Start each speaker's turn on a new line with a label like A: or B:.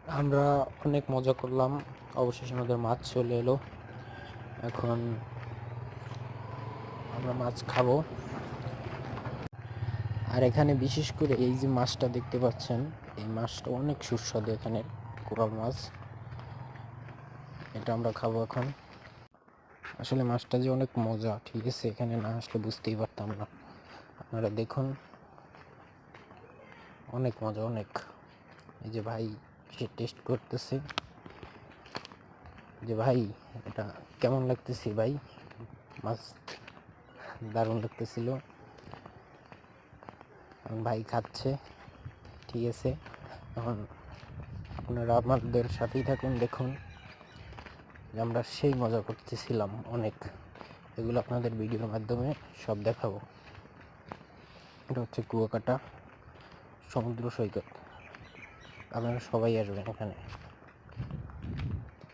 A: আমরা অনেক মজা করলাম, অবশেষে আমাদের মাছ চলে এলো। এখন আমরা মাছ খাবো। আর এখানে বিশেষ করে এই যে মাছটা দেখতে পাচ্ছেন, এই মাছটা অনেক সুস্বাদু, এখানে কোরাল মাছ। এটা আমরা খাবো এখন। আসলে মাছটা যে অনেক মজা, ঠিক আছে, এখানে না আসলে বুঝতেই পারতাম না। আপনারা দেখুন, অনেক মজা, অনেক। এই যে ভাই সে টেস্ট করতেছে, যে ভাই এটা কেমন লাগতেছে ভাই, মাছ দারুণ লাগতেছিল। ভাই খাচ্ছে, ঠিক আছে। এখন আপনারা আমাদের সাথেই থাকুন, দেখুন যে আমরা সেই মজা করতেছিলাম অনেক। এগুলো আপনাদের ভিডিওর মাধ্যমে সব দেখাবো। এটা হচ্ছে কুয়াকাটা সমুদ্র সৈকত, আপনারা সবাই আসবেন এখানে।